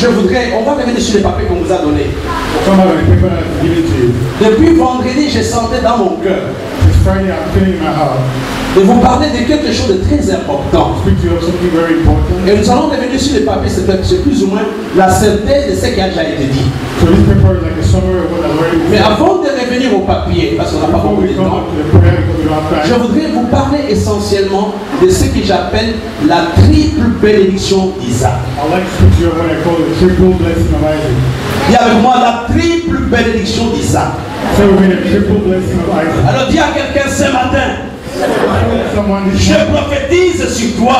on va revenir sur les papiers qu'on vous a donnés. Depuis vendredi, j'ai senti dans mon cœur de vous parler de quelque chose de très important. Et nous allons revenir sur les papiers, c'est plus ou moins la synthèse de ce qui a déjà été dit. Mais avant de revenir au papier, parce qu'on n'a pas beaucoup de temps, je voudrais vous parler essentiellement de ce que j'appelle la triple bénédiction d'Isaac. Il y a avec moi la triple bénédiction d'Isaac. Alors dis à quelqu'un ce matin, je prophétise sur toi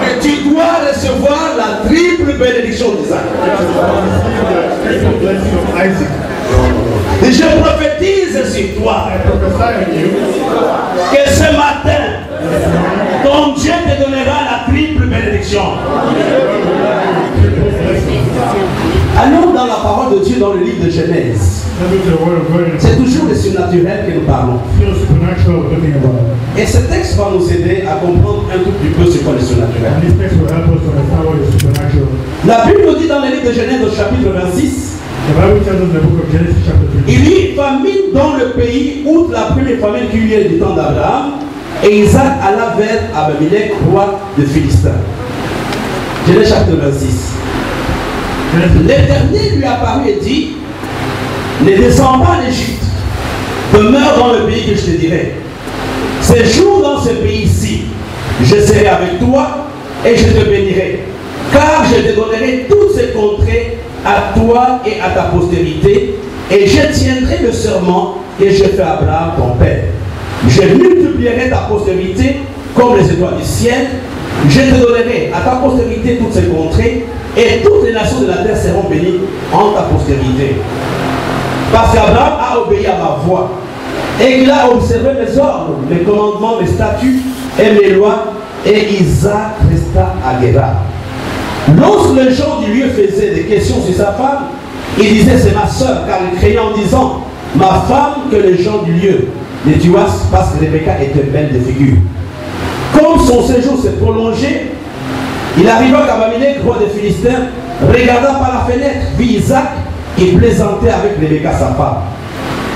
que tu dois recevoir la triple bénédiction d'Isaac. Et je prophétise sur toi que ce matin, ton Dieu te donnera la triple bénédiction. Allons dans la parole de Dieu dans le livre de Genèse. C'est toujours le surnaturel que nous parlons. Et ce texte va nous aider à comprendre un tout petit peu ce qu'est le surnaturel. La Bible nous dit dans le livre de Genèse au chapitre 26, il y eut famine dans le pays, outre la première famine qui eut lieu du temps d'Abraham, et Isaac alla vers Abimelech, roi de Philistin. Genèse chapitre 26. L'Éternel lui apparut et dit, ne descends pas en Égypte, demeure dans le pays que je te dirai. Séjourne dans ce pays-ci, je serai avec toi et je te bénirai, car je te donnerai toutes ces contrées à toi et à ta postérité, et je tiendrai le serment que j'ai fait à Abraham ton père. Je multiplierai ta postérité comme les étoiles du ciel. Je te donnerai à ta postérité toutes ces contrées, et toutes les nations de la terre seront bénies en ta postérité. Parce qu'Abraham a obéi à ma voix, et qu'il a observé mes ordres, mes commandements, mes statuts et mes lois, et Isaac resta à Guérar. Lorsque les gens du lieu faisaient des questions sur sa femme, il disait c'est ma soeur, car il craignait en disant ma femme, que les gens du lieu ne tuassent, parce que Rebecca était belle de figure. Comme son séjour s'est prolongé, il arriva qu'Abimelech, roi des Philistins, regarda par la fenêtre, vit Isaac qui plaisantait avec Rebecca sa femme.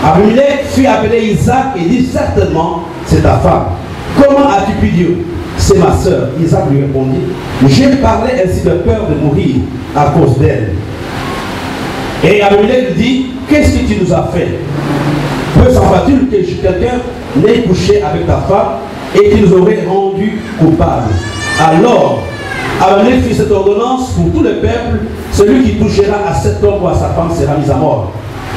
Abimelech fit appeler Isaac et dit certainement c'est ta femme. Comment as-tu pu dire c'est ma soeur? Isaac lui répondit, j'ai parlé ainsi de peur de mourir à cause d'elle. Et Abimelech lui dit, qu'est-ce que tu nous as fait? Peut s'en-va-t-il que quelqu'un n'ait couché avec ta femme et qui nous aurait rendu coupables? Alors Abimelech fit cette ordonnance pour tout le peuple, celui qui touchera à cet homme ou à sa femme sera mis à mort.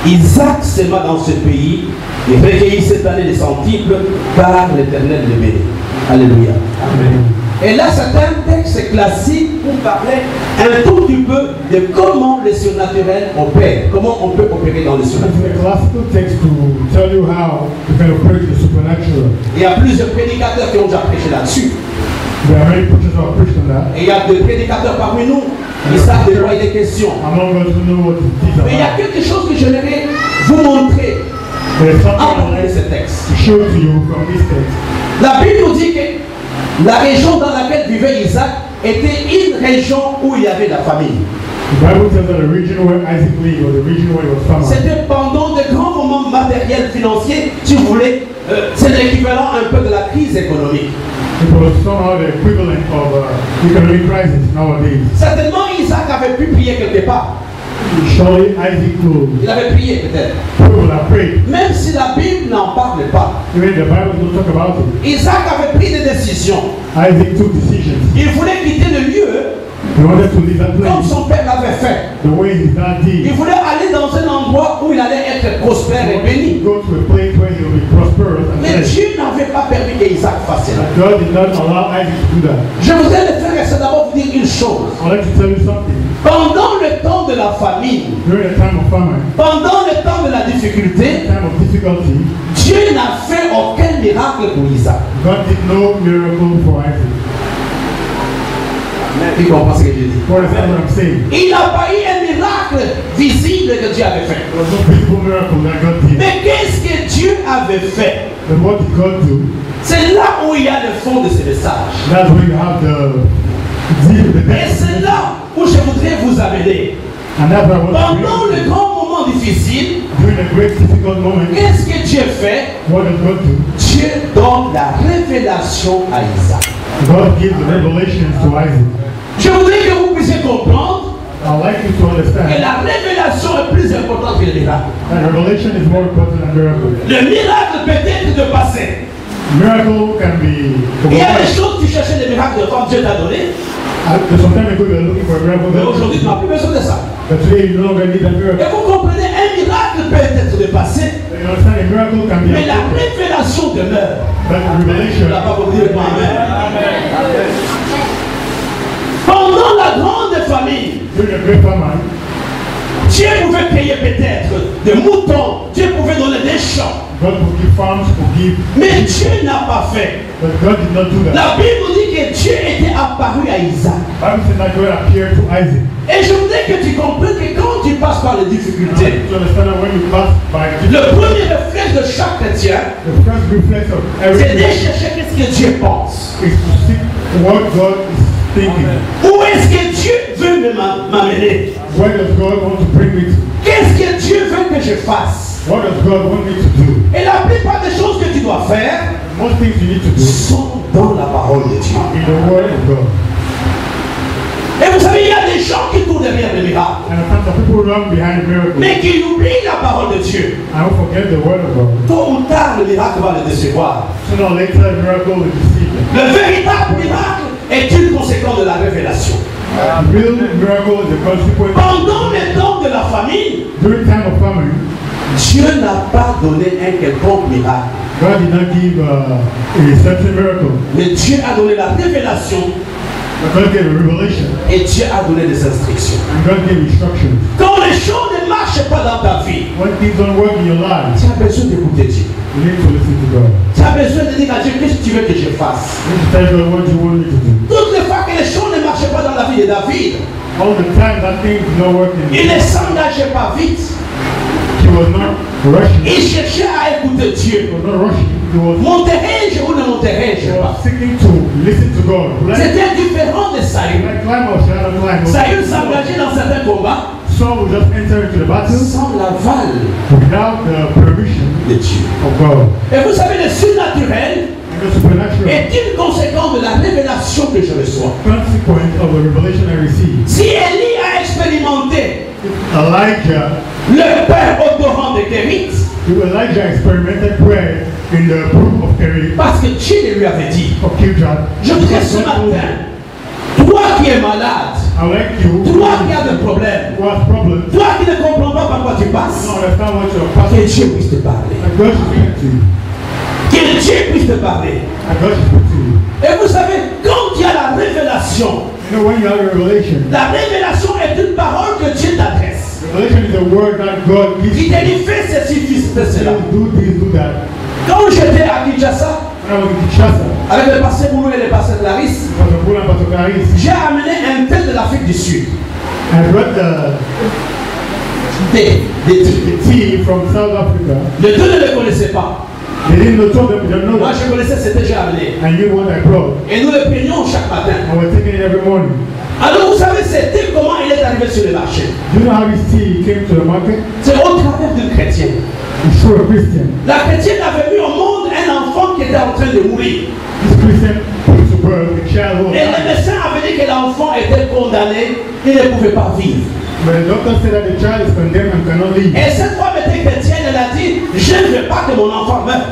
Isaac sema dans ce pays et recueillit cette année les centiples, car l'Éternel le bénit. Alléluia. Amen. Et là, c'est un texte classique pour parler un tout petit peu de comment le surnaturel opère, comment on peut opérer dans le surnaturel. Il y a plusieurs prédicateurs qui ont déjà prêché là-dessus. Et il y a des prédicateurs parmi nous qui savent de quoi il est question. Mais il y a quelque chose que je voudrais vous montrer en parlant de ce texte. La Bible nous dit que la région dans laquelle vivait Isaac était une région où il y avait la famine. C'était pendant de grands moments matériels, financiers, si vous voulez, c'est l'équivalent un peu de la crise économique. Certainement, Isaac avait pu prier quelque part. Il avait prié peut-être. Même si la Bible n'en parle pas. Isaac avait pris des décisions. Il voulait quitter le lieu comme son père l'avait fait. Il voulait aller dans un endroit où il allait être prospère et béni. Mais Dieu n'avait pas permis qu'Isaac fasse cela. Je voudrais le faire, c'est d'abord vous dire une chose. Pendant le temps de la famine, pendant le temps de la difficulté, Dieu n'a fait aucun miracle pour Isaac. Tu comprends ce que je dis? Il n'a pas eu un miracle visible que Dieu avait fait. Mais qu'est-ce que Dieu avait fait? C'est là où il y a le fond de ce message. Et c'est là où je voudrais vous amener. Pendant le grand moment difficile, qu'est-ce que Dieu fait? Dieu donne la révélation à Isaac. Je voudrais que vous puissiez comprendre que la révélation est plus importante que le miracle. Le miracle peut être de passer. Il y a des choses que tu cherchais des miracles de quand Dieu t'a donné. Mais aujourd'hui, tu n'as plus besoin de ça. Et vous comprenez, un miracle peut être de passer, mais la révélation demeure. Je ne l'ai pas compris de moi-même. Pendant la grande famine, Dieu pouvait payer peut-être des moutons, Dieu pouvait donner des champs. Mais Dieu n'a pas fait. La Bible dit que Dieu était apparu à Isaac. Et je voudrais que tu comprennes que quand tu passes par les difficultés, le premier réflexe de chaque chrétien, c'est de chercher qu'est-ce que Dieu pense. Où est-ce que Dieu veut m'amener? Qu'est-ce que Dieu veut que je fasse? Et la plupart des choses que tu dois faire sont dans la parole de Dieu. Et vous savez, il y a des gens qui courent derrière les miracles, mais qui oublient la parole de Dieu. Tôt ou tard, le miracle va les décevoir. Le véritable miracle est une conséquence de la révélation. Pendant le temps de la famine, Dieu n'a pas donné un quelconque miracle. Mais Dieu a donné la révélation. Et Dieu a donné des instructions. Quand les choses ne marchent pas dans ta vie, tu as besoin d'écouter Dieu. Tu as besoin de dire à Dieu, qu'est-ce que tu veux que je fasse? Toutes les fois que les choses ne marchaient pas dans la vie de David, il ne s'engageait pas vite. Il cherchait à écouter Dieu. Monterai-je ou ne monterai-je pas? C'était différent de Saül. Saül s'engageait dans certains combats sans l'aval de Dieu. Et vous savez, le surnaturel est une conséquence de la révélation que je reçois. Si Élie a expérimenté le père odorant de Kérit, parce que Dieu lui avait dit, je voudrais ce matin, toi qui es malade, toi qui as des problèmes, toi qui ne comprends pas par quoi tu passes, que Dieu puisse te parler. Que Dieu puisse te parler. Et vous savez, quand il y a la révélation, la révélation est une parole que Dieu t'adresse. Il te dit, fais ceci, fais cela. Quand j'étais à Kinshasa, avec le pasteur Boulou et le pasteur Clarisse, j'ai amené un tel de l'Afrique du Sud. Des les deux ne le connaissaient pas. Moi je connaissais, c'était déjà amené. Et nous le prenions chaque matin. Alors vous savez, c'était comment il est arrivé sur le marché. C'est au travers d'une chrétienne. La chrétienne avait mis au monde un enfant qui était en train de mourir. Et le médecin avait dit que l'enfant était condamné, il ne pouvait pas vivre. Et cette femme était chrétienne, elle a dit, je ne veux pas que mon enfant meure.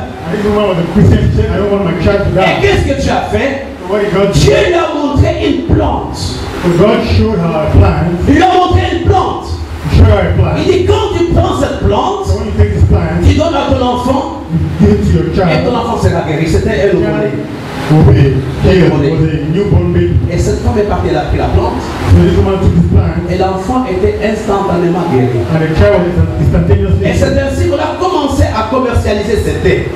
Et qu'est-ce que tu as fait? Dieu lui a montré une plante. Il lui a montré une plante. Il dit, quand tu prends cette plante, tu donnes à ton enfant, et ton enfant sera guéri. C'était elle au et cette femme est partie, elle a pris la plante. Et l'enfant était instantanément guéri. Et c'est ainsi qu'on a commencé à commercialiser ce thé.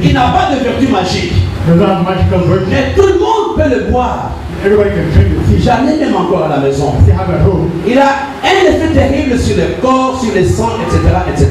Il n'a pas de vertu magique. Mais tout le monde peut le boire. J'en ai même encore à la maison. Il a un effet terrible sur le corps, sur le sang, etc. etc.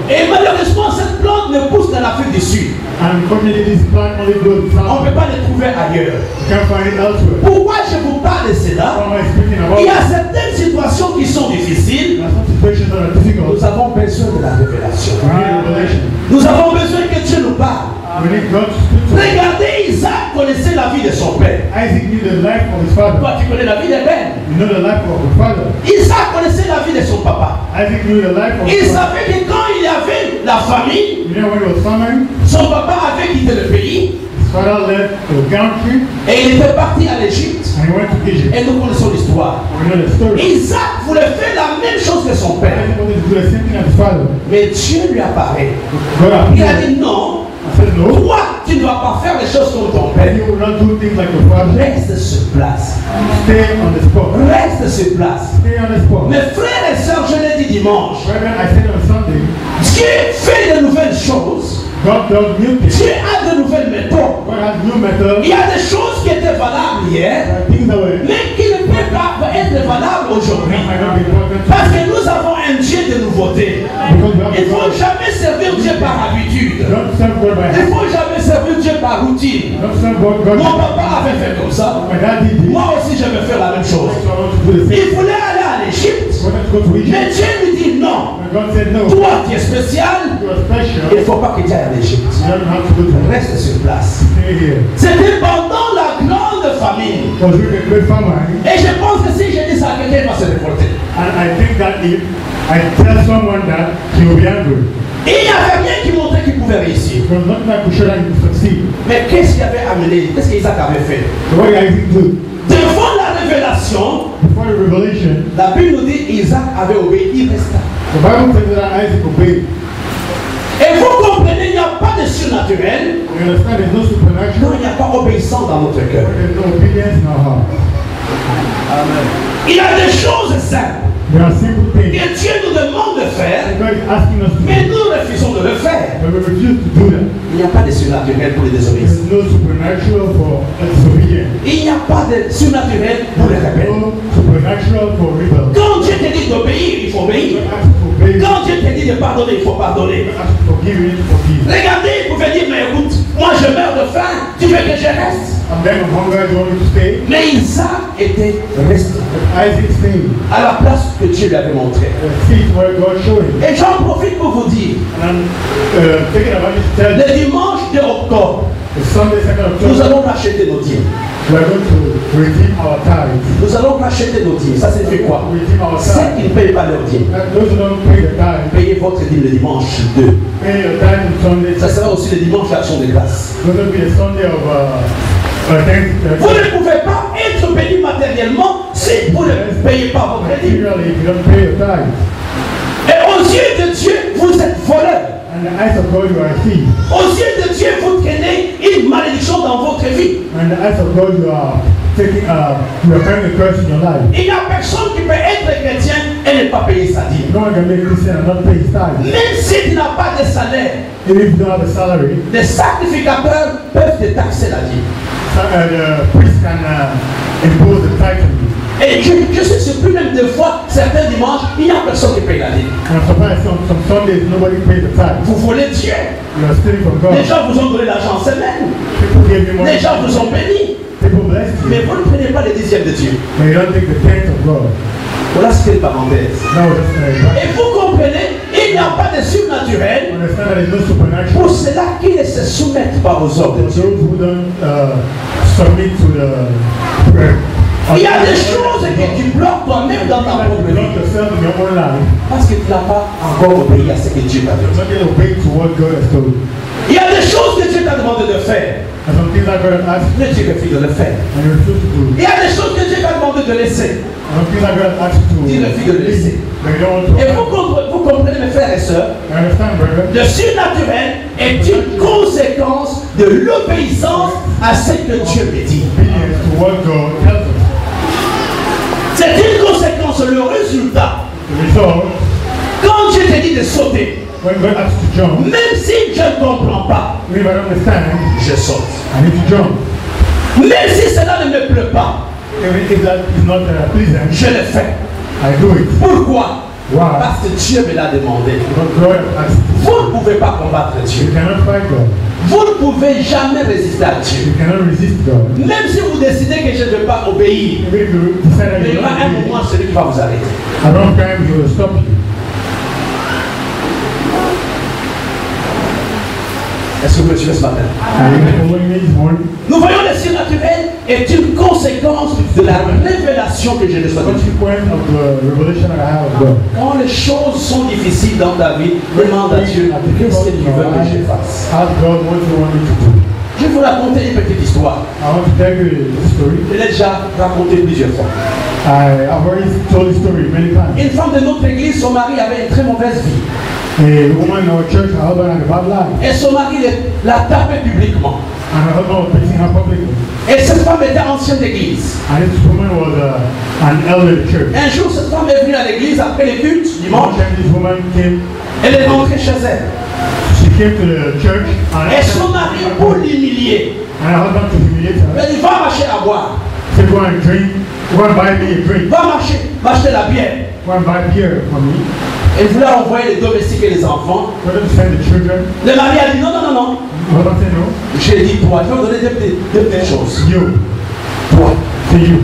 Et malheureusement, cette plante ne pousse dans la l'Afrique du Sud. And communities plant only On good ne farmers. peut pas les trouver ailleurs. You can't find it elsewhere. Pourquoi je vous parle de cela? What am I speaking about? Il y a certaines situations qui sont difficiles. There are some situations that are difficult. Nous avons besoin de la révélation. We need revelation. Nous avons besoin que Dieu nous parle. We need God to speak to us. Regardez, Isaac connaissait la vie de son père. Isaac knew the life of his father. Toi, tu connais la vie de Ben. You know the life of his father. Isaac connaissait la vie de son papa. Isaac knew the life of Il his father. savait que quand il y avait la famille, You know when he was farming, son papa avait quitté le pays his father left the country et il était parti à l'Égypte. and he went to Egypt. Et nous connaissons l'histoire. We know the story. Isaac voulait faire la même chose que son père. Isaac wanted to do the same thing as his father. Mais Dieu lui apparaît. God Il a appeared dit non, and said, no, toi, tu ne vas pas faire les choses comme ton père. you will not do things like your father. Reste sur place. Stay on the spot. Reste sur place. Stay on the spot. Mes frères et sœurs, je l'ai dit dimanche. Brethren, I said on Sunday, Dieu fait de nouvelles choses. God does new things. Dieu a de nouvelles méthodes. God has new methods. Il y a des choses qui étaient valables hier, There are things that were mais qui ne peuvent pas être valables aujourd'hui. might not be important to Parce que nous avons un Dieu de nouveauté. because we have Il ne faut God. jamais servir Dieu par habitude. Don't serve God by Il ne hand. faut jamais servir Dieu par routine. Don't serve God. Mon papa avait fait comme ça. My dad did this. Moi aussi, je vais faire la même chose. So I want to do the same. Il voulait aller à l'Égypte, I wanted to go to Egypt. mais Dieu lui dit non. And God said, no, Toi, tu es spécial. you are special. Il ne faut pas que tu ailles à l'Égypte. You don't have to go to Reste sur place. Stay here. C'était pendant la grande famine. Because we're a great farmer. Et je pense que si je dis ça, quelqu'un va se révolter. And I think that if I tell someone that, he will be angry. Et il n'y avait rien qui montrait qu'il pouvait réussir. Because nothing that could show that he would succeed. Mais qu'est-ce qu'il avait amené? Qu'est-ce qu'Isaac avait fait? So what did Isaac do? Devant la révélation, Before the revelation, la Bible nous dit Isaac avait obéi, il resta. the Bible says that Isaac obeyed. Et vous comprenez, il n'y a pas de surnaturel. You understand there's no Non, supernatural, il n'y a pas obéissance dans notre cœur. there's no obedience in our heart. Il y a des choses simples There are simple things que Dieu nous demande de faire, that God is asking us to mais do, nous refusons de le faire. but we refuse to do that. Il n'y a pas de surnaturel pour les désobéissants. There's no supernatural for disobedience. Il n'y a pas de surnaturel pour les rebelles. No supernatural for rebels. Quand Dieu te dit d'obéir, il faut obéir. God asks to obey. Quand Dieu te dit de pardonner, il faut pardonner. God asks to forgive, you need to forgive. Regardez, vous pouvez dire, mais écoute, moi je meurs de faim, tu veux que je reste? I'm then of hunger, you want me to stay? Mais Isaac était resté But Isaac stayed. à la place que Dieu lui avait montrée. The seat where God showed him. Et j'en profite pour vous dire, And I'm taking about this to tell you, le dimanche 2 octobre, the Sunday, 2nd nous October, allons racheter nos dîmes. we are going to redeem our tithes. Nous allons racheter nos dîmes. Ça signifie quoi? Redeem our Ceux qui tithes. ne payent pas leurs dîmes, Those who don't pay the tithe, payez votre dîme le dimanche 2. pay your tithe on Sunday. Ça sera aussi le dimanche d'action de grâce. It's going to be a Sunday of Vous Thanksgiving. ne pouvez pas être béni matériellement si vous ne payez pas votre dîme. Materially, if you don't pay your tithe. Et aux yeux de Dieu, vous êtes voleurs. And in the eyes of God, you are a thief. Aux yeux de Dieu, vous traînez une malédiction dans votre vie. And in the eyes of God, you are taking, you are carrying a curse in your life. Il n'y a personne qui peut être chrétien et ne pas payer sa dîme. No one can be a Christian and not pay his tithe. Même si tu n'as pas de salaire, Even if you don't have a salary, les sacrificateurs peuvent te taxer la dîme. the priest can impose the tithe on you. Et je suis surpris même des fois, certains dimanches, il n'y a personne qui paye la dîme. And I'm surprised some Sundays nobody pays the tithe. Vous volez Dieu. You are stealing from God. Les gens vous ont donné l'argent en semaine. People give you money. Les gens vous ont béni. People bless you. Mais vous ne prenez pas les dixièmes de Dieu. But you don't take the tenth of God. Voilà ce qu'est une parenthèse. Now just Et vous comprenez, il n'y a pas de surnaturel. understand that there's no supernatural. Pour cela qu'ils ne se soumettent pas aux ordres de For Dieu. those who don't submit to the Il y a des choses que tu bloques toi-même dans ta propre you vie. yourself in your own life. Parce que tu n'as pas encore obéi à ce que Dieu t'a You're dit. not going to obey to what God has told you. Il y a des choses que Dieu t'a demandé de faire. And some things that God has asked Mais tu refuses de le faire. and you refuse to do. Il y a des choses que Dieu t'a demandé de laisser. And some things that God has asked you to Tu refuses de le laisser. but you don't want to. Et vous comprenez, mes frères et sœurs, You understand, brother? le surnaturel est une conséquence de l'obéissance à ce que Dieu me dit. Obedience to what God tells us. C'est une conséquence, le résultat. The result, Quand Dieu te dit de sauter, when God asks you to jump, même si je ne comprends pas, if I don't understand, je saute. I need to jump. Même si cela ne me plaît pas, Even if that is not pleasant, je le fais. I do it. Pourquoi? Why? Parce que Dieu me l'a demandé. Because God asked you. Vous ne pouvez pas combattre You Dieu. cannot fight God. Vous ne pouvez jamais résister à Dieu. You cannot resist God. Même si vous décidez que je ne vais pas obéir, Even if you decide that mais il y you aura un don't moment celui qui va vous arrêter. at one time he will stop you. Est-ce que vous me suivez ce matin? Are you following me this morning? Nous voyons le surnaturel est une conséquence de la révélation que j'ai reçue de Dieu. Consequence of the revelation I have of God. Quand les choses sont difficiles dans ta vie, demande à Dieu qu'est-ce que tu veux que je fasse. Ask God what you want me to do. Je vais vous raconter une petite histoire. I want to tell you this story. Je l'ai déjà raconté plusieurs fois. I've already told this story many times. Une femme de notre église, son mari avait une très mauvaise vie. A woman in our church, her husband had a bad life, Et son mari l'a tapé publiquement. and her husband was beating her publicly. Et cette femme était ancienne d'église. And this woman was an elder in the church. Un jour, cette femme est venue à l'église après les cultes, One dimanche. time this woman came, Elle est rentrée chez elle. she came to the church, Et son mari, pour l'humilier, and her husband to humiliate her, elle dit va marcher à boire. said, go and drink, go and buy me a drink, Va marcher, m'acheter la bière. go and buy beer for me. Elle voulait envoyer les domestiques et les enfants. Go to send the children. Le mari a dit non, non, non, non. The husband said, no, J'ai dit toi, je vais vous donner deux petites choses. you, Toi. to you.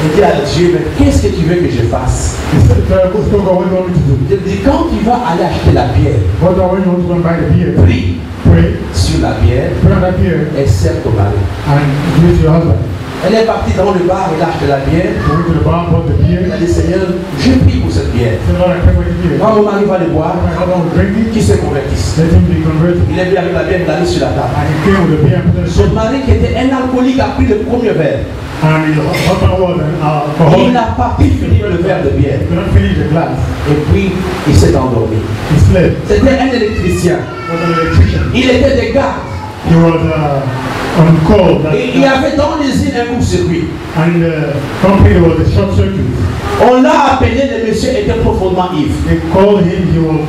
Elle dit à Dieu, mais qu'est-ce que tu veux que je fasse? He said, God, what do you want me to do? Je lui dis, quand tu vas aller acheter la bière, What do I want you to go and buy the beer? prie Pray, sur la bière put on that beer, et sers ton mari. and give it to your husband. Elle est partie dans le bar, elle a acheté la bière. Go into the bar, bought the beer. Elle a dit, Seigneur, je prie pour cette bière. Said, Lord, I pray for the beer. Quand mon mari va le boire, My husband will drink it. qu'il se convertisse. Let him be converted. Il est venu avec la bière, il l'a mis sur la table. And he came with the beer and put it on the Son table. mari, qui était un alcoolique, a pris le premier verre. And his husband was an Il alcoholic. n'a pas pu finir le verre de bière. He could not finish the glass. Et puis, il s'est endormi. He slept. C'était un électricien. He was an electrician. Il était des gardes. He was on call. Et il y avait dans l'usine un court-circuit. And the company was a short circuit. On l'a appelé, le monsieur était profondément ivre. They called him. He was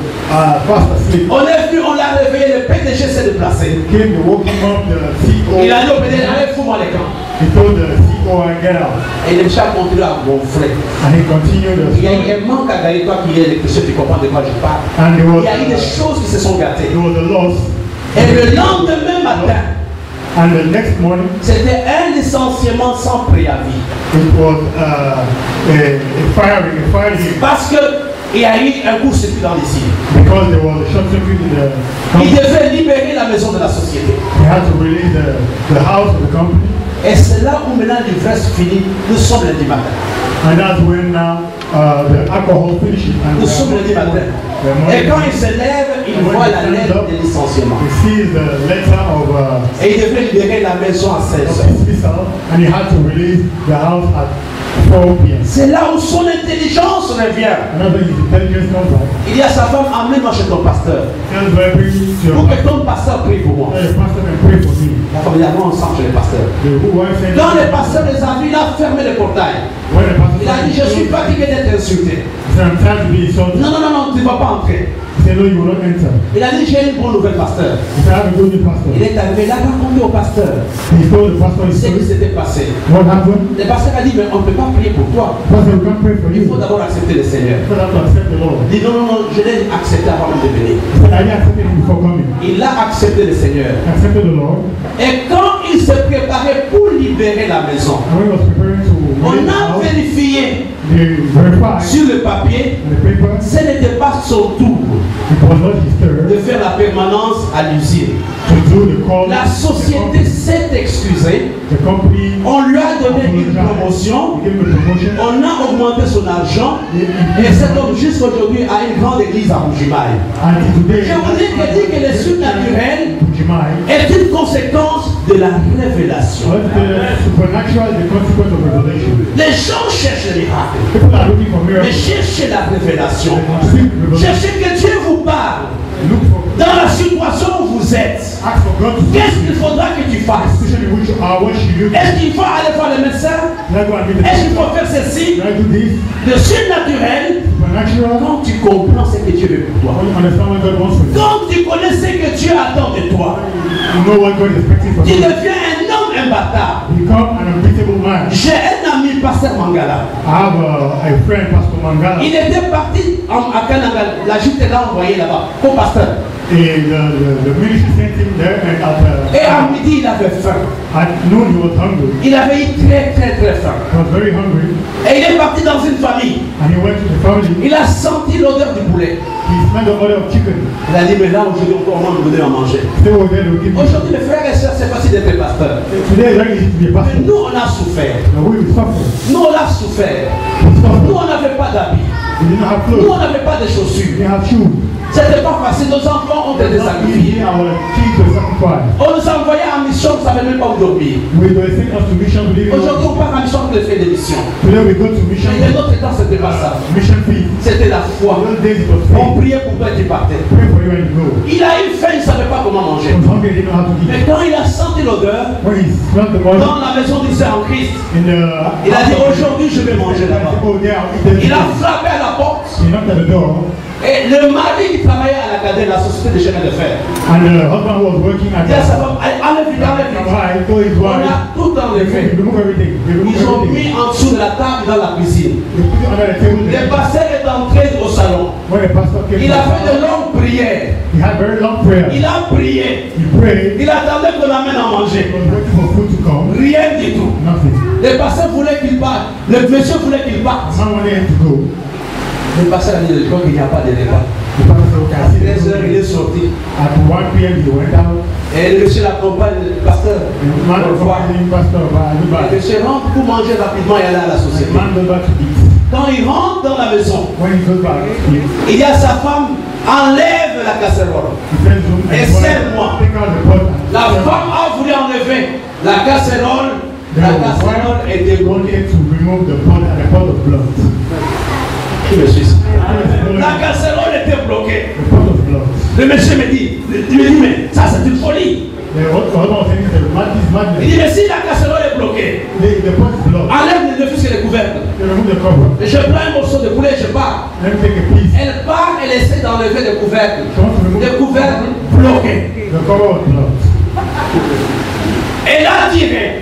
fast asleep. On est venu, on l'a réveillé, le PDG s'est déplacé. He came, they woke him up. The CEO. Il a dit au PDG, allez, fous-moi les camps. He told the CEO, get out. Et le monsieur a continué à gonfler. And he continued the Il y a story. eu un manque à gagner, toi qui es électricien, tu comprends de quoi je parle. And there was, Il y a eu des choses qui se sont gâtées. there was a loss. Et le lendemain matin, And the next morning, c'était un licenciement sans préavis. it was a firing Parce qu'il y a eu un court-circuit dans l'usine. because there was a short circuit in the Il company. devait libérer la maison de la société. They had to release the house of the company. Et c'est là où maintenant l'ivresse finit. Nous sommes lundi matin. And that's when now the alcohol finishes. And Nous sommes lundi matin. Et quand il se lève, il voit la lettre de licenciement. he sees the letter of Et il devait libérer la maison à 16 heures. dismissal, and he had to release the house at 4 p.m. C'est là où son intelligence revient. Another his intelligence comes back. Il dit à sa femme, emmène-moi chez ton pasteur. Tells her, bring to your Pour que ton pasteur prie pour moi. tell your pastor and pray for me. La femme dit, allons ensemble chez le pasteur. The wife said, Quand le pasteur les a vus, il a fermé le portail. when the pastor Il a dit, je suis fatigué d'être insulté. he said, I'm tired to be insulted. Non, non, non, non, tu ne vas pas entrer. He said, no, you will not enter. Il a dit, j'ai une bonne nouvelle, pasteur. He said, I have a good news, pastor. Il est arrivé, il a raconté au pasteur He told the pastor his ce qui story. s'était passé. What happened? Le pasteur a dit, mais on ne peut pas prier pour toi. Pastor, we can't pray for Il you. faut d'abord accepter le Seigneur. You have to accept the Lord. Il dit, non, non, non, je l'ai accepté avant même de venir. He said, I didn't accept him before coming. Il a accepté le Seigneur. I accepted the Lord. Et quand il se préparait pour libérer la maison, And when he was preparing to on release the a house, vérifié they verified sur le papier, on the paper ce n'était pas son tour it was not his turn de faire la permanence à l'usine. to do the call. La société s'est excusée, The company on lui a donné une promotion, gave him a promotion. on a augmenté son argent, et cet homme jusqu'aujourd'hui a une grande église à Bujimaï. And today, Je vous dis que le surnaturel Jemai, est une conséquence de la révélation. the supernatural is the consequence of revelation. Les gens cherchent les miracles, People are looking for mais miracles. cherchez la révélation. They seek revelation. Cherchez que Dieu vous parle Look for, dans la situation où vous êtes. ask for God to Qu'est-ce qu'il faudra que tu fasses? position in which you are. What should you do? Est-ce qu'il faut aller voir le médecin? Should I go and meet the Est-ce qu'il doctor? faut faire ceci? Should I do this? Le surnaturel, Supernatural. quand tu comprends ce que Dieu veut pour toi, When you understand what God wants for you, quand tu connais ce que Dieu attend de toi, you know what God is expecting from tu you. deviens un homme imbattable. Become an unbeatable man. J'ai un ami, pasteur pasteur Mangala. I have a friend, Pastor Mangala. Il était parti à Kananga. La Jute l'a envoyé là-bas, comme pasteur. And the ministry sent him there, and Et à midi, il avait faim. at noon he was hungry. Il avait eu très faim. He was very hungry, Et il est parti dans une famille. and he went to the family. Il a senti l'odeur du poulet. He smelled the odor of chicken. Il a dit, mais là, aujourd'hui, on va me donner à manger. They were there to give me. Aujourd'hui, mes frères et sœurs, c'est facile d'être pasteur. Today, it's very easy to be a Mais pastor. nous, on a souffert. Now we suffer. Nous, on a souffert. We Nous, suffer. on n'avait pas d'habits. We did not have Nous, clothes. on n'avait pas de We chaussures. didn't have shoes. C'était pas facile. Nos enfants ont été Not sacrifiés. easy. Our kids were sacrificed. On nous envoyait en mission, on ne savait même pas où dormir. We were sent us to mission. We didn't Aujourd'hui, on know. part en mission pour les faire des missions. Today we go to mission. Mais de notre temps, c'était pas ça. Mission field. C'était la In foi. those days it was On faith. priait pour toi et tu partais. Pray for you and you go. Il a eu faim, il ne savait pas comment manger. He was hungry. He didn't know how to eat. Mais quand il a senti l'odeur, When he smelled the body dans la maison du Seigneur en Christ, in the il a dit aujourd'hui je vais manger là-bas. Oh, there, I'll eat Il a them. frappé à la porte He knocked at the door, et le mari qui travaillait à la cadette, la société de chemin de fer, and the husband who was working at dit à sa the femme, enlève vite, enlève vite. wife told his On wife, a tout they enlevé. remove everything. They remove Ils ont everything. mis en dessous de la table dans la cuisine. They put it under the table. Le pasteur est entré au salon. When the pastor came, Il a fait de longues prières. he had very long prayer. Il a prié. He prayed. Il attendait qu'on l'amène à He manger. was waiting for food to come. Rien du tout. Nothing. Le pasteur voulait qu'il parte. Le monsieur voulait qu'il parte. Man wanted him to go. Le pasteur a dit, je crois qu'il n'y a pas de repas. The pastor said, okay, À I see 13 heures, il est this. sorti. At 1 p.m. he went out. Et le monsieur l'accompagne, le pasteur. The man Au was revoir. calling pastor, Et bye, le goodbye. monsieur rentre pour manger rapidement et aller à la The société. man goes back to eat. Quand il rentre dans la maison, When he goes back, il dit à sa femme, enlève la casserole. he tells him, Et serre-moi. take out the pot. and La serve. femme a voulu enlever la casserole. La casserole était brûlée. wanted to remove the pot and the pot of blood. Qui me suit? La casserole était bloquée. The pot of blood. Le monsieur me dit, mais ça c'est une folie. The other one saying is Il madness. dit, mais si la casserole est bloquée, The pot is blood. enlève le fils et les couvercles. They remove the cover. Je prends un morceau de poulet, je pars. Let me take a piece. Elle part, elle essaie d'enlever les couvercles. She wants to remove Les couvercles bloqués. the cover of blood. Elle a tiré.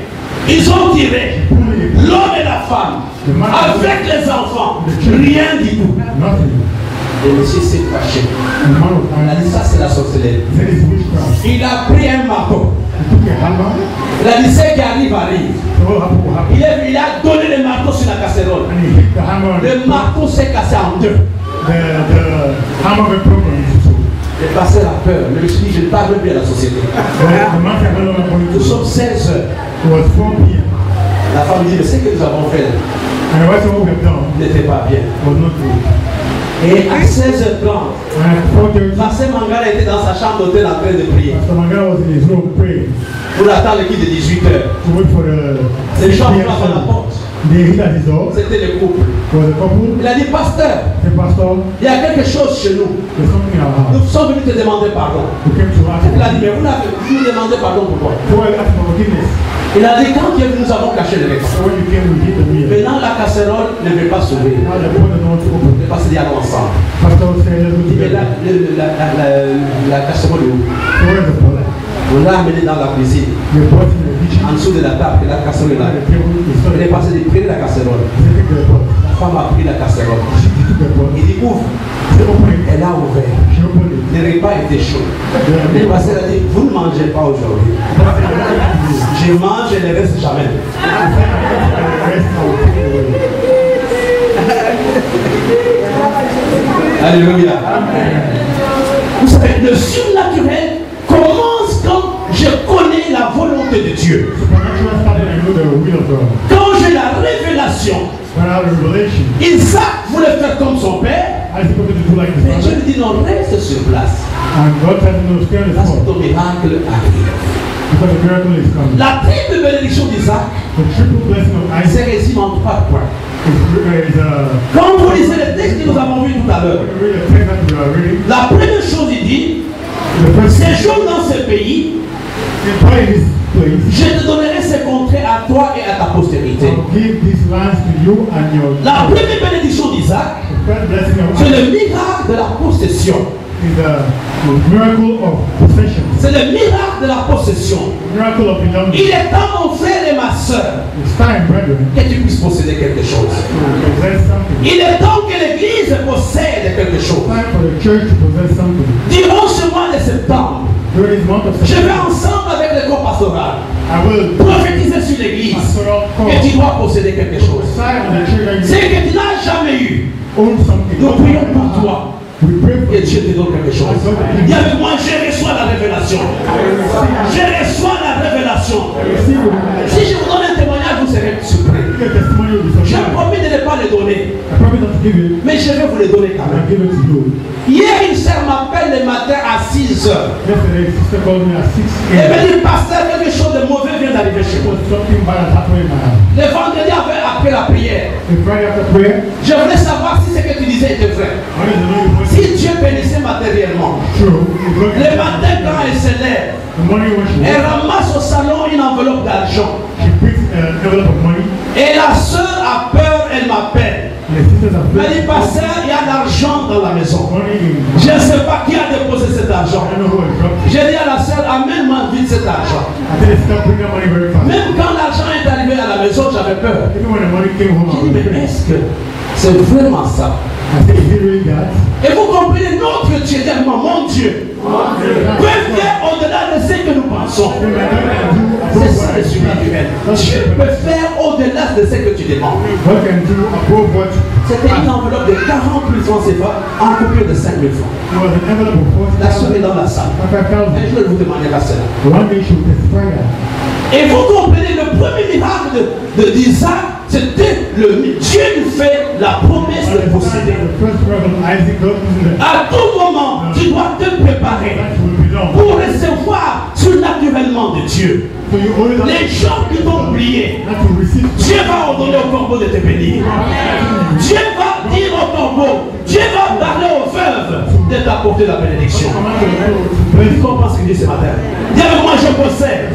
Ils ont tiré. L'homme et la femme. Avec les enfants. Rien du tout. Nothing. Le monsieur s'est fâché. The man was Il a dit, angry. ça c'est la sorcellerie. He said it's witchcraft. Il a pris un marteau. He took a hammer. Il a dit, ce qui arrive, arrive. So what happened will happen. Il a donné le marteau sur la casserole. And he hit the hammer on Le marteau s'est cassé en deux. the hammer went broken into two. Le pasteur a peur. Le monsieur dit, je ne parle plus à la société. The man said, no, going Nous to. sommes 16 heures. It was 4 p.m. La femme dit, mais ce que nous avons fait And the rest of what we have done n'était pas bien. was not good. Et à 16h30, And at 4:30, Pasteur Mangala était dans sa chambre d'hôtel en train de prier. Pastor Mangala was in his room praying Pour attendre l'équipe de 18h. to wait for the Les gens 6 p.m. frappent à la service. porte. They hit at his door. C'était le couple. There was a couple. Il a dit, pasteur, The pastor, il y a quelque chose chez nous. there's something in our house. Nous sommes venus te demander pardon. We came to ask Il a dit, mais vous nous demandez pardon pourquoi? So I asked for forgiveness. Il a dit, quand nous avons caché le reste. So when you came, we hit the meal. Maintenant, la casserole ne veut pas s'ouvrir. Now the pot doesn't want to Le open. pasteur dit, allons ensemble. Pastor said, let's go Il dit, mais together. la casserole est où? So where's the pot? On l'a amené dans la cuisine, The pot in the kitchen. en dessous de la table, et la casserole est là. The table is Il est solid. passé de prendre la casserole. He said, take the pot. La femme a pris la casserole. She took the pot. Il dit, ouvre. He said, open it. Elle a ouvert. She opened it. Le repas était chaud. Le pasteur a dit, vous ne mangez pas aujourd'hui. Je mange et ne reste jamais. Alléluia. Vous savez, le surnaturel commence quand je connais la volonté de Dieu. Quand j'ai la révélation, Isaac voulait faire comme son père, mais Dieu lui dit non, reste sur place. Parce que ton miracle arrive. La triple bénédiction d'Isaac se résume en 3 points. Quand vous lisez le texte que nous avons vu tout à l'heure, la première chose il dit, séjourne dans ce pays, je te donnerai ces contrées à toi et à ta postérité. La première bénédiction d'Isaac, c'est le miracle de la possession. is the miracle of possession. C'est le miracle de la possession. Miracle of belonging. Il est temps, mon frère et ma soeur, It's time, brethren, que tu puisses posséder quelque chose. to possess something. Il est temps que l'Église possède quelque chose. It's time for the church to possess something. Durant ce mois de septembre, During this month of je vais September, ensemble avec le corps pastoral I will prophétiser sur l'Église pastoral call. que tu dois posséder quelque chose. Side of the church that C'est you que tu n'as jamais eu. own something. Nous prions pour toi. We pray for Et Dieu te donne quelque chose. Dis avec moi, je reçois la révélation. Je reçois la révélation. Si je vous donne un témoignage, vous serez surpris. the testimony will be J'ai surprised. promis de ne pas le donner, I promise not to give it, mais je vais vous le donner quand and I même. give it to you. Hier, une sœur m'appelle le matin à 6 heures. Yesterday, sister called me at 6 Elle a.m. me dit, pasteur, quelque chose de mauvais vient d'arriver chez moi. Something bad has happened in my house. Le vendredi après la prière, The Friday after prayer, je voulais savoir si ce que tu disais était vrai. I wanted to know if Si it Dieu bénissait matériellement. was true. It was Le matin, quand elle se lève, the morning when she elle woke, ramasse au salon une enveloppe d'argent. she picks an envelope of money. Et la sœur a peur, elle m'appelle. The sisters have Elle dit, pasteur, il y a de l'argent dans la maison. money in. Je ne sais pas qui a déposé cet argent. I don't know who has dropped it. J'ai dit à la sœur, amène-moi vite cet argent. I said, stop bringing that money very fast. Même quand l'argent est arrivé à la maison, j'avais peur. Even when the money came home, I J'ai dit, was mais afraid. est-ce que c'est vraiment ça? I said, is it really that? Et vous comprenez, notre Dieu, dis-moi, mon Dieu, peut faire au-delà de ce que nous pensons. C'est ça le spirituel. Dieu peut faire au-delà de ce que tu demandes. God can do above what C'était une enveloppe de 40 000 francs CFA en coupure de 5 000 francs. it was an envelope of La sœur est 40,000. dans la salle. Un jour, elle vous demandera cela. One day she will testify that. Et vous comprenez, le premier miracle d'Isaac, c'était Dieu lui fait la promesse de posséder. The first miracle of Isaac, God gives him À tout moment, tu dois te préparer that will belong. pour recevoir surnaturellement de Dieu. So you always have Les gens qui t'ont oublié, to receive. Dieu va ordonner au corbeau de te bénir. Dieu va dire au corbeau, Dieu va parler aux veuves de t'apporter la bénédiction. Tu comprends ce qu'il dit ce matin? Dis avec moi, je possède.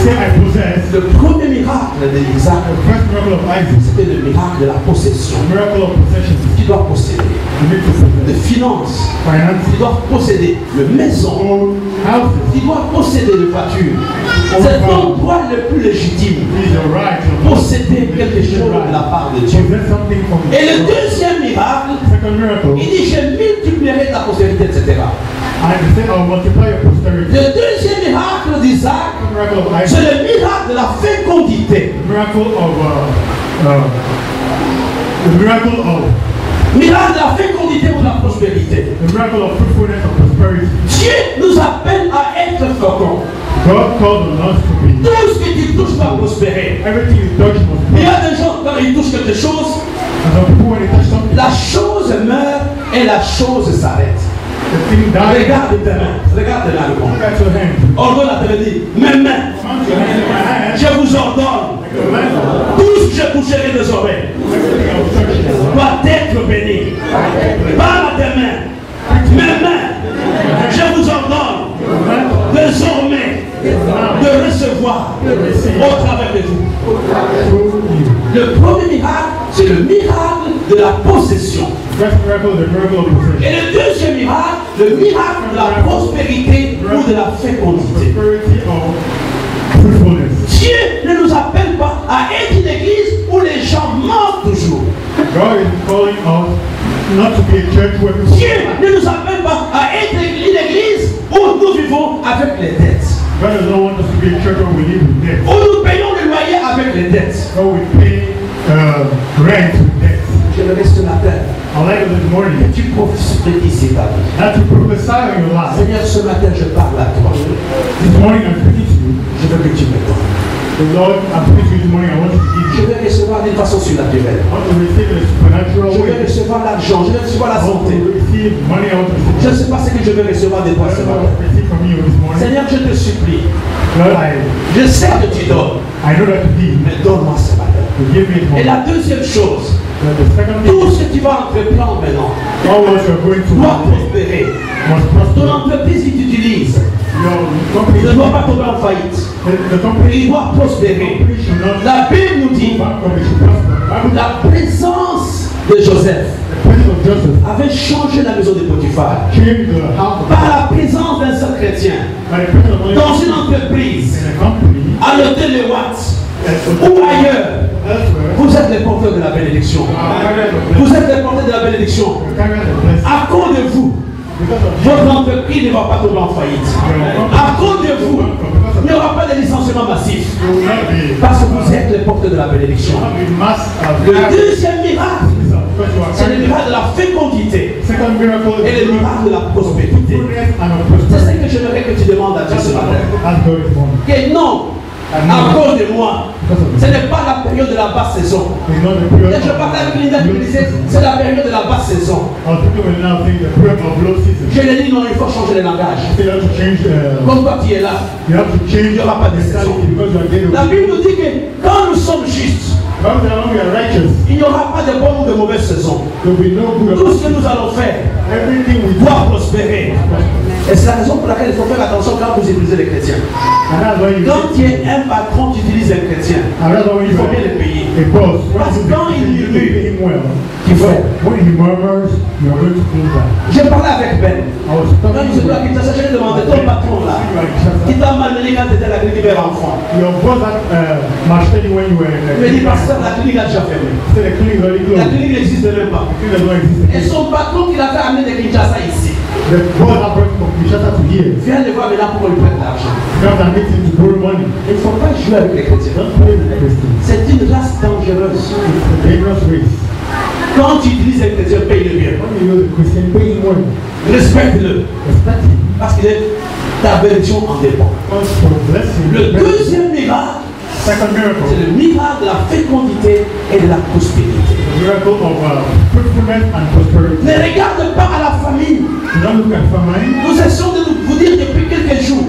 Say I possess. Le premier miracle d'Isaac, The first miracle of Isaac, c'était le miracle de la possession. the miracle of possession. Tu dois posséder You need to de possess finances. finances, Tu dois posséder de maison. own houses. Tu dois posséder de voitures. C'est ton droit le plus légitime. It is your right. Your Posséder quelque chose de la part de Dieu. possess something from Et le deuxième miracle, second miracle. il dit, je multiplierai ta postérité, etc. I say I'll multiply your posterity. Le deuxième miracle d'Isaac, The miracle of c'est Isaac. le miracle de la fécondité. The miracle of Miracle de la fécondité ou de la prospérité. the miracle of fruitfulness and prosperity. Dieu nous appelle à être féconds. God called on us to be. Tout ce que tu touches va prospérer. Everything you touch must Il y prosper. a des gens, quand ils touchent quelque chose, And some people when they touch something, la chose meurt et la chose s'arrête. the thing dies. Regarde tes mains, regarde là le monde. Look at your hand. Ordonne à te dire, mes mains, Command your hand in my hand. je vous ordonne, Your hand. tout ce que je toucherai désormais Everything I will touch is doit être béni. Parle à tes mains, mes mains, je vous ordonne désormais de recevoir au travers de vous. through you. Le premier miracle, c'est le miracle de la possession. First miracle, the miracle of possession. Et le deuxième miracle, le miracle de la prospérité ou de la fécondité. Prosperity of fruitfulness. Dieu ne nous appelle pas à être une église où les gens mentent toujours. God is calling us not to be a church where people Dieu ne nous appelle pas à être une église où nous vivons avec les dettes. God does not want us to be a church where we live with debt. Où nous payons le loyer avec les dettes. Where we pay rent with debt. Je le laisse ce matin. I like it this Que morning. tu prophétises ta vie. Not to prophesy on your life. Seigneur, ce matin, je parle à toi. This morning I'm speaking to you. Je veux que tu me donnes. The Lord, I'm speaking to you this morning. I want you to give Je you. veux recevoir d'une façon surnaturelle. I want to receive a supernatural Je veux way. recevoir l'argent. Je veux recevoir la I want santé. to receive money. I want to Je ne receive. sais pas ce que je veux recevoir de toi ce Whatever I matin. want to receive from you this morning. Seigneur, je te supplie. Lord, Je sais que tu donnes. I know that to give. Mais donne-moi ce matin. To give me Et more. la deuxième chose, The second thing, tout ce que tu vas entreprendre maintenant all what you're going to doit do prospérer. must Ton prosper. entreprise qui t'utilise Your company, ne doit pas tomber en faillite. the company Il doit prospérer. should not La Bible nous dit go back, but it should prosper. la présence de Joseph the prison of Joseph avait changé la maison de Potiphar changed the house of par la présence d'un seul chrétien by the prison of dans une entreprise, in a company à l'hôtel Les Watts ou ailleurs. Vous êtes les porteurs de la bénédiction. Vous êtes les porteurs de la bénédiction. À cause de vous, votre entreprise ne va pas tomber en faillite. À cause de vous, il n'y aura pas de licenciement massif. Parce que vous êtes les porteurs de la bénédiction. Le deuxième miracle, c'est le miracle de la fécondité et le miracle de la prospérité. C'est ce que j'aimerais que tu demandes à Dieu ce matin. Que non, à cause de moi, ce n'est pas la période de la basse saison. Et je parlais avec Linda qui me disait, c'est la période de la basse saison. Je lui ai dit non, il faut changer le langage. Comme toi qui es là, il n'y aura pas de saison. La Bible nous dit que quand nous sommes justes, il n'y aura pas de bonne ou de mauvaise saison. Tout ce que nous allons faire doit prospérer. Et c'est la raison pour laquelle il faut faire attention quand vous utilisez les chrétiens. Quand tu es un patron, tu utilises un chrétien. Il faut bien le payer. Parce que quand il murmure, tu fais. J'ai parlé avec Ben. Quand nous étions à Kinshasa, je lui ai demandé, ton patron là, qui t'a malmené quand tu étais à la clinique vers enfant. Il m'a dit, pasteur, la clinique a déjà fermé. La clinique n'existe même pas. Et son patron qui l'a fait amener de Kinshasa ici. Viens le voir maintenant pour lui prendre l'argent. Il ne faut pas jouer avec les chrétiens. C'est une race dangereuse. Quand tu utilises un chrétien, paye-le bien. Respecte-le. Parce que ta bénédiction en dépend. Le deuxième miracle, c'est le miracle de la fécondité et de la prospérité. Ne regarde pas à la famille. Nous essayons de vous dire depuis quelques jours.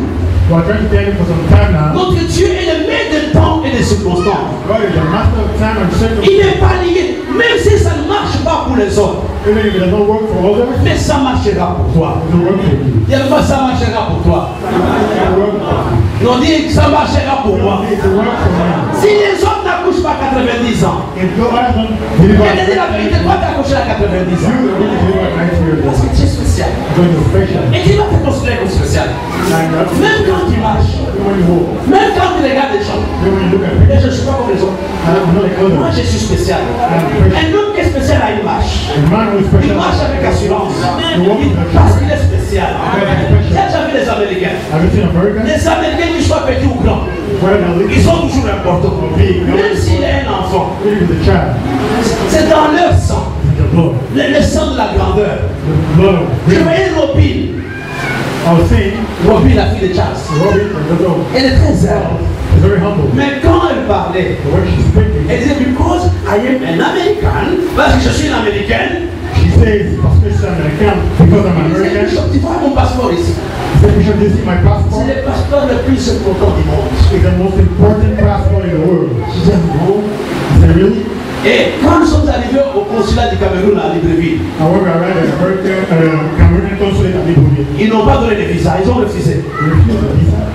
Notre Dieu est le maître de temps et des circonstances. Il n'est pas lié. Même si ça ne marche pas pour les autres. Mais ça marchera pour toi. Dis-moi, ça marchera pour toi. On dit que ça marchera pour moi. Si les autres n'accouchent pas à 90 ans, je te dis la vérité, toi t'accouches à 90 ans. Parce que tu es spécial. Et tu vas te considérer comme spécial. Même quand tu marches, même quand tu regardes les gens, et je ne suis pas comme les autres. Moi je suis spécial. Un homme qui est spécial a une marche. Il marche avec assurance. Parce qu'il est spécial. Tu as déjà vu les Américains? Les Américains, qu'ils soient petits ou grands, ils sont toujours importants. Même s'il est un enfant, c'est dans leur sang. Le sang de la grandeur. Je voyais Robin. Robin, la fille de Charles. Elle est très humble. Mais quand elle parlait, elle disait, because I am an American, parce que je suis une Américaine. Tu vois mon passeport ici. C'est le passeport le plus important du monde. Je disais, non. Et quand nous sommes arrivés au consulat du Cameroun à Libreville, ils n'ont pas donné de visa, ils ont refusé.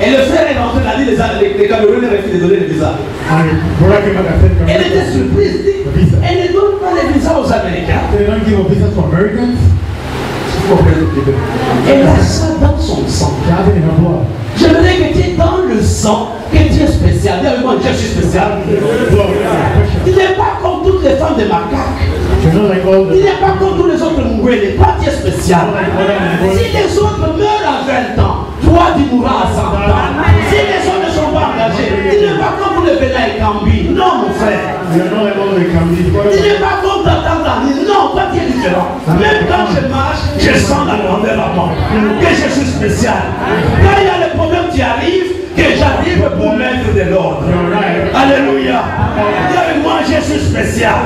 Et le frère est rentré dans l'île, les Camerounais refusent de donner le visa. Elle était surprise, elle ne donne pas les visas aux Américains. Elle a ça dans son sang. J'aimerais que tu es dans le sang, que tu es spécial. Dis avec moi, je suis spécial. Tu n'es pas comme toutes les femmes de macaques. Tu n'es pas comme tous les autres mourés. Toi, tu es spécial. Si les autres meurent à 20 ans, toi, tu mourras à 100 ans. Si les autres ne sont pas engagés, tu n'es pas comme pour le Bénin et Cambi. Non, mon frère. Tu n'es pas comme ta tante Annie. Non, toi, tu es différent. Même quand je marche, je sens la grandeur à moi. Que je suis spécial. Quand il y a des problèmes qui arrivent, que j'arrive pour mettre de l'ordre. Alléluia. Dis avec moi, je suis spécial.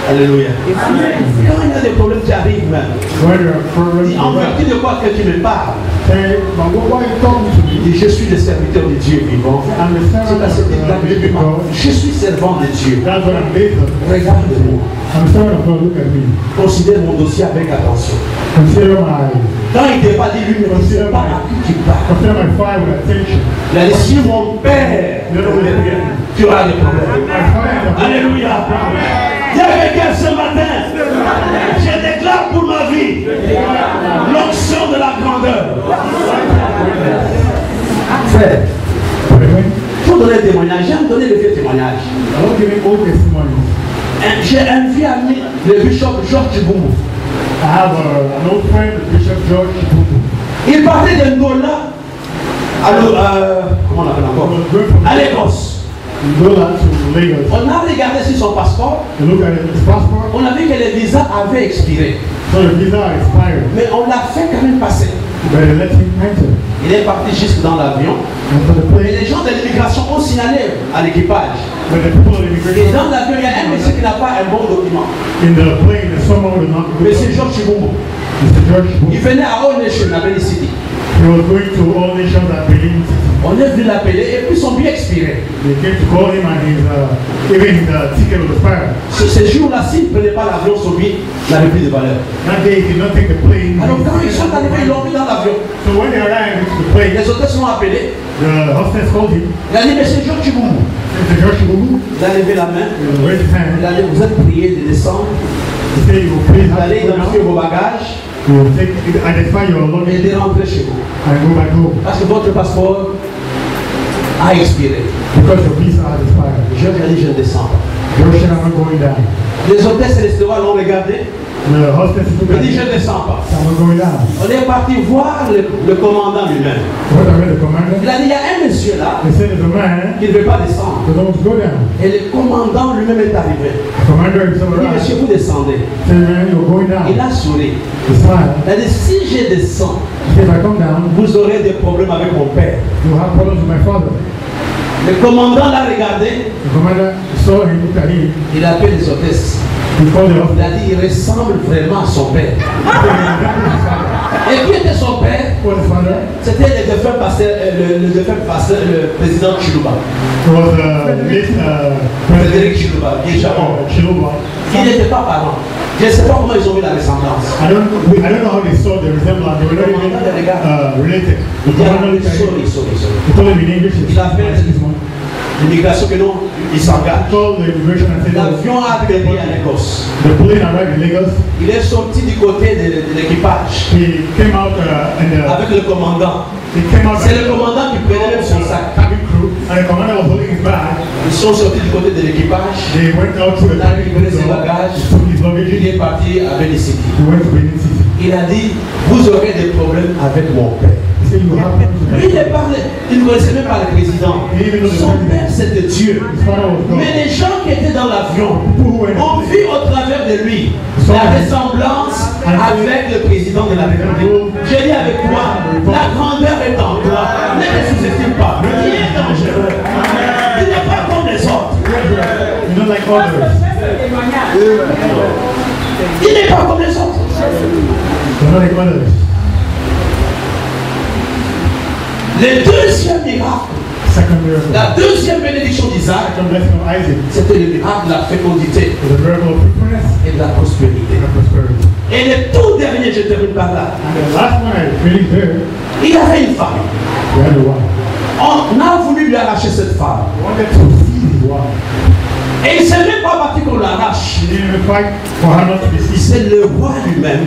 Alléluia. Quand il y a des problèmes qui arrivent, en vertu de quoi que tu me parles, dis, je suis le serviteur de Dieu vivant. Je suis servant de Dieu. Regarde-moi. Considère mon dossier avec attention. Quand il ne pas dit lui, ne pas à qui tu parles. Il a dit, si mon père ne me bien, tu auras des problèmes. Alléluia. Il y a quelqu'un ce matin. Je déclare pour ma vie l'onction de la grandeur. Frère, il faut donner un témoignage. J'aime donner le vieux témoignage. J'ai un vieux ami, le bishop Georges Chibumbu. I have an old friend, Bishop George Chibumbu. Il partait d'Angola comment on appelle encore? À l'Écosse. On a regardé sur son passeport. On a vu que le visa avait expiré. Mais on l'a fait quand même passer. Il est parti jusque dans l'avion. Et les gens de l'immigration ont signalé à l'équipage. Et dans l'avion, il y a un monsieur qui n'a pas un bon document. Monsieur Georges Chibumbu. Il venait à All Nation, à Benin City. On est venu l'appeler et puis son billet expiré. Sur ces jours-là, s'il ne prenait pas l'avion, son billet n'avait plus de valeur. Alors quand ils sont arrivés, ils l'ont mis dans l'avion. Les hôtesses l'ont appelé. Il a dit, monsieur Georges Chibumbu. Il a levé la main. Il a dit, vous êtes prié de descendre. Vous allez identifier vos bagages. Et de rentrer chez vous. Parce que votre passeport a expiré. Georges a dit, je ne descends pas. Les hôtesses et les restaurants l'ont regardé. Il dit, je ne descends pas. On est parti voir le commandant lui-même. Il a dit, il y a un monsieur là qui ne veut pas descendre. Et le commandant lui-même est arrivé. Il dit, monsieur, vous descendez. Il a souri. Il a dit, si je descends, vous aurez des problèmes avec mon père. Le commandant l'a regardé. Il a appelé les hôtesses. Il a dit, il ressemble vraiment à son père. Et qui était son père? C'était le défunt pasteur, le président Chiluba. Frédéric Chiluba, qui est Japon. Il n'était pas parent. Je ne sais pas comment ils ont vu la ressemblance. I don't know how they saw the resemblance. They were not even related. Il a fait l'immigration que non, il s'engage. L'avion a atterri à Lagos. Il est sorti du côté de l'équipage avec le commandant. C'est le commandant qui prenait son sac. Ils sont sortis du côté de l'équipage. Il a récupéré ses bagages. Il est parti à Benin City. Il a dit, vous aurez des problèmes avec mon père. Lui, il ne connaissait même pas le président. Son père, c'était Dieu. Mais les gens qui étaient dans l'avion ont vu au travers de lui la ressemblance avec le président de la République. Je dis avec toi, la grandeur est en toi. Ne le sous-estime pas. Il est dangereux. Il n'est pas comme les autres. Il n'est pas comme les autres. Le deuxième miracle, la deuxième bénédiction d'Isaac, c'était le miracle de la fécondité et de la prospérité. Et le tout dernier, je termine par là. Il avait une femme. On a voulu lui arracher cette femme. Et il ne s'est même pas battu qu'on l'arrache. C'est le roi lui-même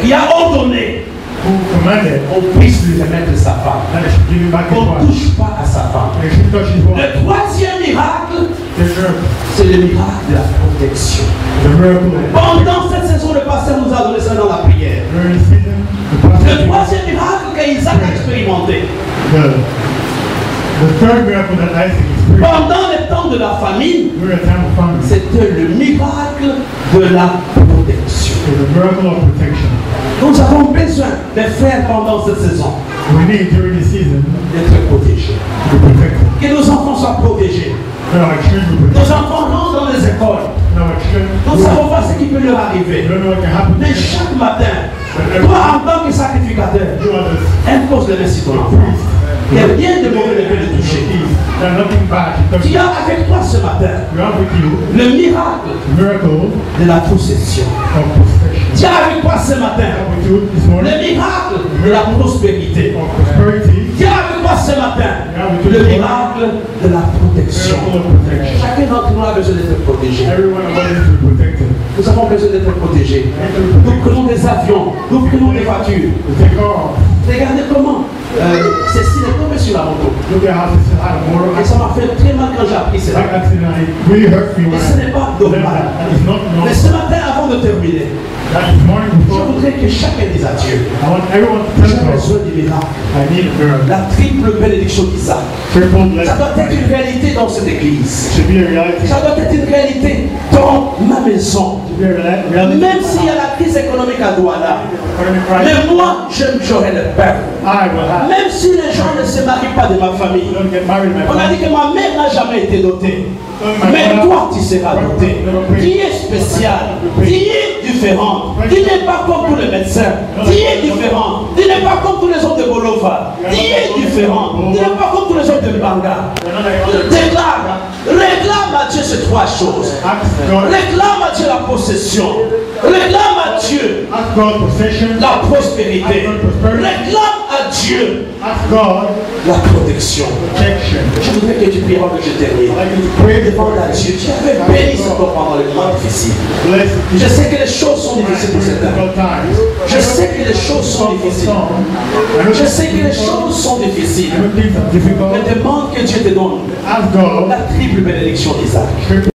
qui a ordonné on puisse lui remettre sa femme. On ne touche pas à sa femme. Le troisième miracle, c'est le miracle de la protection. Pendant cette saison, le pasteur nous a donné ça dans la prière. Le troisième miracle qu'Isaac a expérimenté. Pendant le temps de la famine, c'était le miracle de la protection. Nous avons besoin de faire pendant cette saison d'être protégés. Que nos enfants soient protégés. Nos enfants rentrent dans les écoles. Nous ne savons pas ce qui peut leur arriver. Mais chaque matin, toi en tant que sacrificateur, impose le récit ton enfant. Il n'y a rien de mauvais ne peut le toucher. Tu as avec toi ce matin le miracle de la possession. Tu as avec toi ce matin le miracle de la prospérité. Tu as avec toi ce matin le miracle miracle de la protection. Chacun d'entre nous a besoin d'être protégé. Everyone of us is to be protected. Nous avons besoin d'être protégés. Nous prenons des avions, nous prenons des voitures. To take off. Regardez comment Cécile est tombée sur la moto. Look at how this had a motor Et ça m'a fait très mal quand j'ai appris cela. accident. It really hurt me Et when ce n'est pas I learned normal. that. That is not Mais normal. ce matin, avant de terminer, That this morning je before, voudrais que chacun dise à Dieu, I want everyone to j'ai tell God, besoin du miracle. I need a miracle. La triple bénédiction d'Isaac. Triple Ça blessing. doit être une réalité dans cette église. Should be a reality. Ça doit être une réalité dans ma maison. Should be a reality. Même s'il y a la crise économique à Douala, Economic crisis. mais moi, j'aurai le pain. I will have. Même si les gens ne se marient pas de ma famille. Don't get married, my On a friend. dit que ma mère n'a jamais été dotée. Mais toi, tu seras doté. Tu es spécial. Tu es différent. Tu n'es pas comme tous les médecins. Tu es différent. Tu n'es pas comme tous les autres de Bolova. Tu es différent. Tu n'es pas comme tous les autres de Banga. Réclame à Dieu ces trois choses. Ask God. Réclame à Dieu la possession. Réclame à Dieu Ask God possession. la prospérité. Réclame à Dieu Ask God la protection. protection. Je voudrais que tu pries avant que je termine. I'd like you to pray Demande à Dieu. Tu avais béni ce corps pendant les moments difficiles. Bless Je sais que les choses sont difficiles pour certains. difficult times. Je sais que les choses sont difficiles. Je sais que les choses sont difficiles. Things are difficult. Mais demande que Dieu te donne Ask God la triple bénédiction d'Isaac. triple